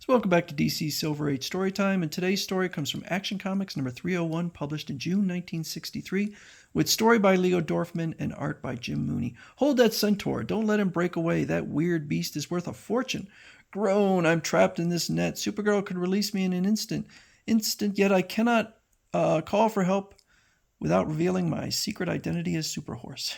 So welcome back to DC Silver Age Storytime, and today's story comes from Action Comics number 301, published in June 1963, with story by Leo Dorfman and art by Jim Mooney. Hold that centaur, don't let him break away, that weird beast is worth a fortune. Groan, I'm trapped in this net, Supergirl could release me in an instant, yet I cannot call for help without revealing my secret identity as Superhorse.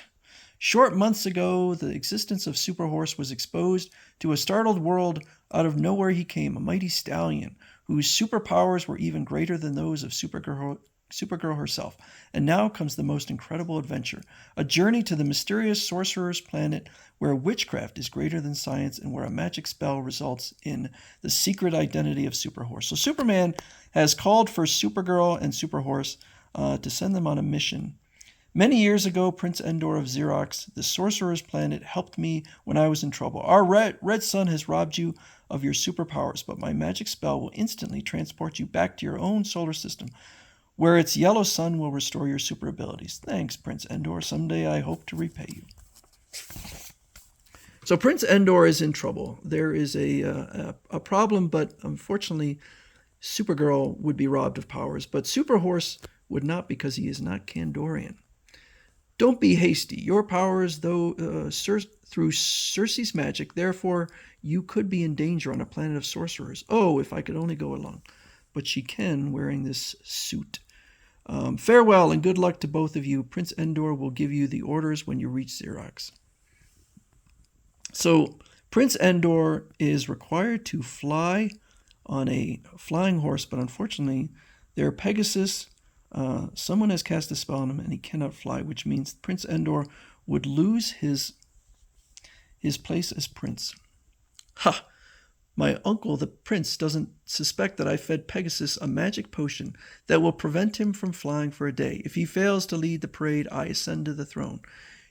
Short months ago, the existence of Superhorse was exposed to a startled world. Out of nowhere he came, a mighty stallion, whose superpowers were even greater than those of Supergirl herself. And now comes the most incredible adventure, a journey to the mysterious sorcerer's planet where witchcraft is greater than science and where a magic spell results in the secret identity of Superhorse. So Superman has called for Supergirl and Superhorse to send them on a mission. Many years ago, Prince Endor of Xerox, the sorcerer's planet, helped me when I was in trouble. Our red sun has robbed you of your superpowers, but my magic spell will instantly transport you back to your own solar system, where its yellow sun will restore your super abilities. Thanks, Prince Endor. Someday I hope to repay you. So Prince Endor is in trouble. There is a problem, but unfortunately, Supergirl would be robbed of powers, but Superhorse would not, because he is not Kandorian. Don't be hasty. Your powers, though, through Circe's magic, therefore you could be in danger on a planet of sorcerers. Oh, if I could only go along. But she can, wearing this suit. Farewell and good luck to both of you. Prince Endor will give you the orders when you reach Xerox. So Prince Endor is required to fly on a flying horse, but unfortunately, their Pegasus, someone has cast a spell on him and he cannot fly, which means Prince Endor would lose his place as prince. Ha! My uncle, the prince, doesn't suspect that I fed Pegasus a magic potion that will prevent him from flying for a day. If he fails to lead the parade, I ascend to the throne.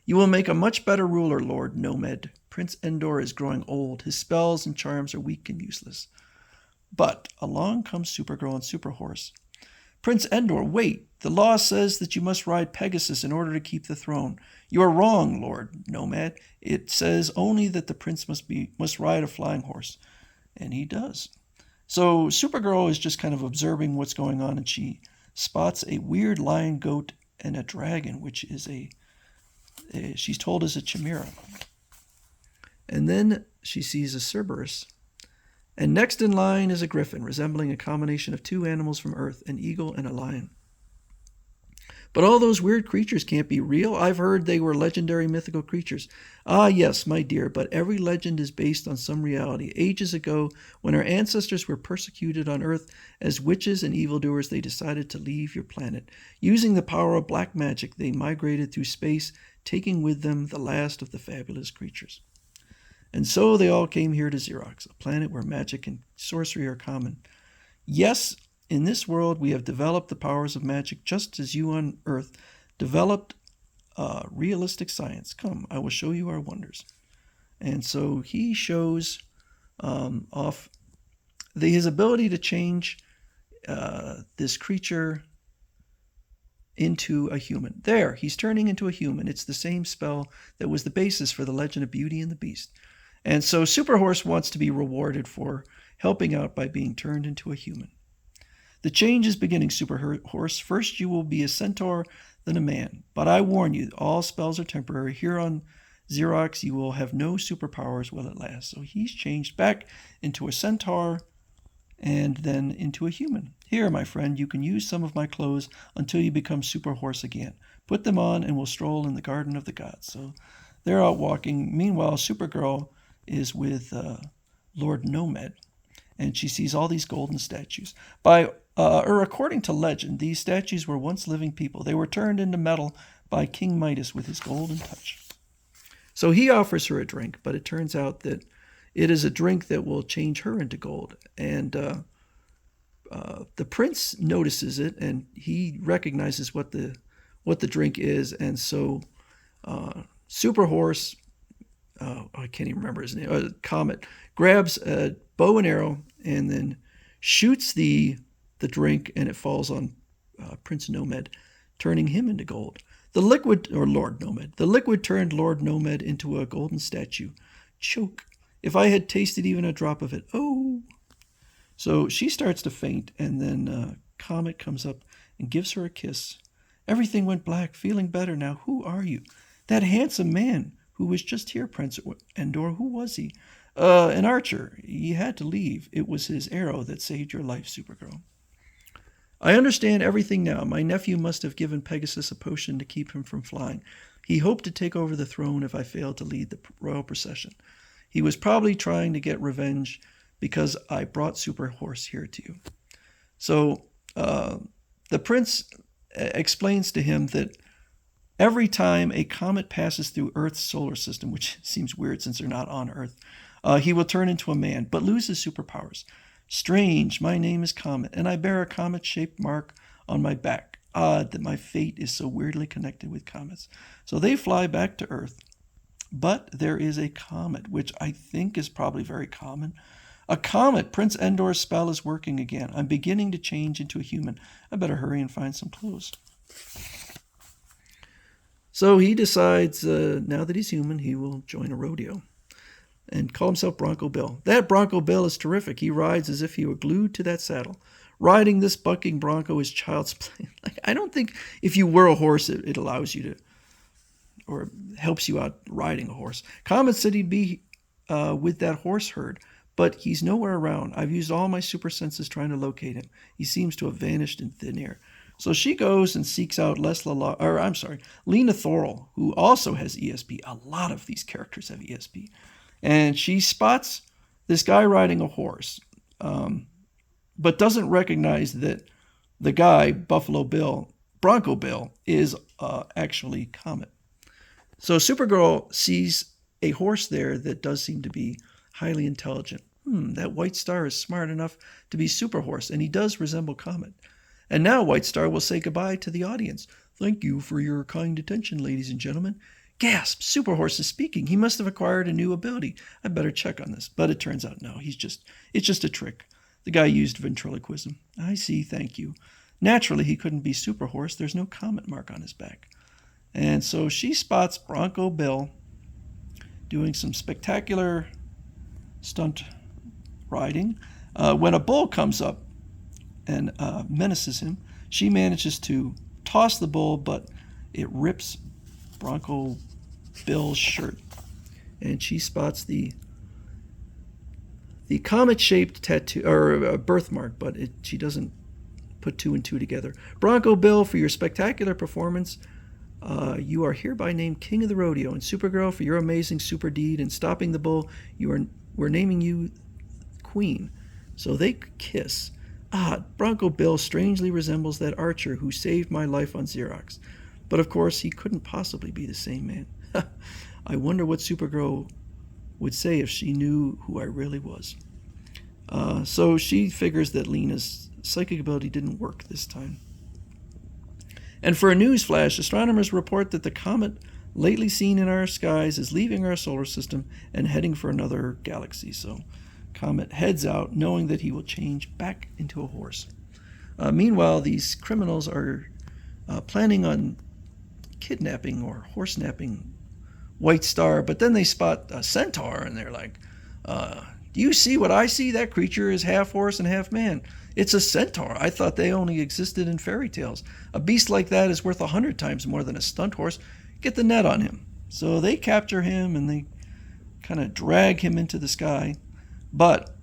You will make a much better ruler, Lord Nomed. Prince Endor is growing old. His spells and charms are weak and useless. But along comes Supergirl and Superhorse. Prince Endor, wait! The law says that you must ride Pegasus in order to keep the throne. You are wrong, Lord Nomad. It says only that the prince must ride a flying horse. And he does. So Supergirl is just kind of observing what's going on, and she spots a weird lion, goat, and a dragon, which is she's told is a chimera. And then she sees a Cerberus. And next in line is a griffin, resembling a combination of two animals from Earth, an eagle and a lion. But all those weird creatures can't be real. I've heard they were legendary mythical creatures. Ah, yes, my dear, but every legend is based on some reality. Ages ago, when our ancestors were persecuted on Earth as witches and evildoers, they decided to leave your planet. Using the power of black magic, they migrated through space, taking with them the last of the fabulous creatures. And so they all came here to Xerox, a planet where magic and sorcery are common. Yes, in this world we have developed the powers of magic just as you on Earth developed realistic science. Come, I will show you our wonders. And so he shows off his ability to change this creature into a human. There, he's turning into a human. It's the same spell that was the basis for the legend of Beauty and the Beast. And so Superhorse wants to be rewarded for helping out by being turned into a human. The change is beginning, Superhorse. First you will be a centaur, then a man. But I warn you, all spells are temporary. Here on Xerox, you will have no superpowers while it lasts. So he's changed back into a centaur and then into a human. Here, my friend, you can use some of my clothes until you become Superhorse again. Put them on and we'll stroll in the garden of the gods. So they're out walking. Meanwhile, Supergirl is with Lord Nomad, and she sees all these golden statues. According to legend, these statues were once living people. They were turned into metal by King Midas with his golden touch. So he offers her a drink, but it turns out that it is a drink that will change her into gold. And the prince notices it, and he recognizes what the drink is. And so Superhorse, I can't even remember his name, Comet, grabs a bow and arrow and then shoots the drink, and it falls on Prince Nomad, turning him into gold. Lord Nomad. The liquid turned Lord Nomad into a golden statue. Choke. If I had tasted even a drop of it. Oh. So she starts to faint, and then Comet comes up and gives her a kiss. Everything went black, feeling better now. Who are you? That handsome man who was just here, Prince Endor. Who was he? An archer. He had to leave. It was his arrow that saved your life, Supergirl. I understand everything now. My nephew must have given Pegasus a potion to keep him from flying. He hoped to take over the throne if I failed to lead the royal procession. He was probably trying to get revenge because I brought Super Horse here to you. So the prince explains to him that every time a comet passes through Earth's solar system, which seems weird since they're not on Earth, he will turn into a man, but lose his superpowers. Strange, my name is Comet, and I bear a comet-shaped mark on my back. Odd that my fate is so weirdly connected with comets. So they fly back to Earth. But there is a comet, which I think is probably very common. A comet! Prince Endor's spell is working again. I'm beginning to change into a human. I better hurry and find some clothes. So he decides, now that he's human, he will join a rodeo and call himself Bronco Bill. That Bronco Bill is terrific. He rides as if he were glued to that saddle. Riding this bucking bronco is child's play. I don't think if you were a horse, it allows you to, or helps you out riding a horse. Comet said he'd be with that horse herd, but he's nowhere around. I've used all my super senses trying to locate him. He seems to have vanished in thin air. So she goes and seeks out Lena Thorl, who also has ESP. A lot of these characters have ESP. And she spots this guy riding a horse, but doesn't recognize that the guy, Bronco Bill, is actually Comet. So Supergirl sees a horse there that does seem to be highly intelligent. That White Star is smart enough to be Super Horse, and he does resemble Comet. And now White Star will say goodbye to the audience. Thank you for your kind attention, ladies and gentlemen. Gasp! Super Horse is speaking. He must have acquired a new ability. I better check on this. But it turns out, no, it's just a trick. The guy used ventriloquism. I see, thank you. Naturally, he couldn't be Super Horse. There's no comet mark on his back. And so she spots Bronco Bill doing some spectacular stunt riding. When a bull comes up and menaces him, she manages to toss the bull, but it rips Bronco Bill's shirt. And she spots the comet-shaped tattoo, or birthmark, but she doesn't put two and two together. Bronco Bill, for your spectacular performance, you are hereby named King of the Rodeo. And Supergirl, for your amazing super deed in stopping the bull, we're naming you Queen. So they kiss. Bronco Bill strangely resembles that archer who saved my life on Xerox. But of course, he couldn't possibly be the same man. I wonder what Supergirl would say if she knew who I really was. So she figures that Lena's psychic ability didn't work this time. And for a news flash, astronomers report that the comet lately seen in our skies is leaving our solar system and heading for another galaxy. So Comet heads out knowing that he will change back into a horse. Meanwhile, these criminals are planning on kidnapping or horse-napping White Star, but then they spot a centaur and they're like, do you see what I see? That creature is half horse and half man. It's a centaur. I thought they only existed in fairy tales. A beast like that is worth 100 times more than a stunt horse. Get the net on him. So they capture him and they kind of drag him into the sky. But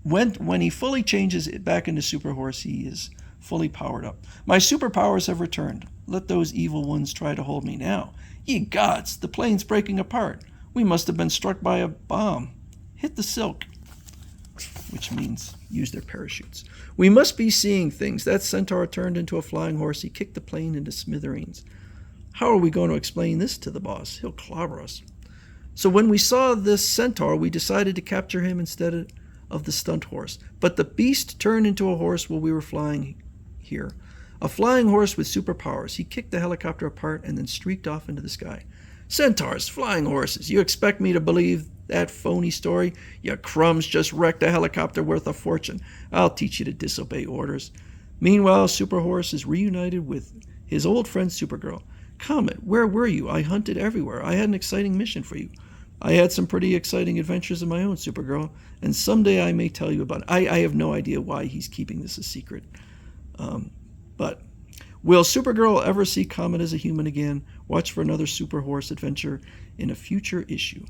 when he fully changes it back into Super Horse, he is fully powered up. My superpowers have returned. Let those evil ones try to hold me now. Ye gods, the plane's breaking apart. We must have been struck by a bomb. Hit the silk. Which means use their parachutes. We must be seeing things. That centaur turned into a flying horse. He kicked the plane into smithereens. How are we going to explain this to the boss? He'll clobber us. So when we saw this centaur, we decided to capture him instead of the stunt horse. But the beast turned into a horse while we were flying here. A flying horse with superpowers. He kicked the helicopter apart and then streaked off into the sky. Centaurs, flying horses. You expect me to believe that phony story? You crumbs just wrecked a helicopter worth a fortune. I'll teach you to disobey orders. Meanwhile, Super Horse is reunited with his old friend Supergirl. Comet, where were you? I hunted everywhere. I had an exciting mission for you. I had some pretty exciting adventures of my own, Supergirl, and someday I may tell you about it. I have no idea why he's keeping this a secret. But will Supergirl ever see Comet as a human again? Watch for another Super Horse adventure in a future issue.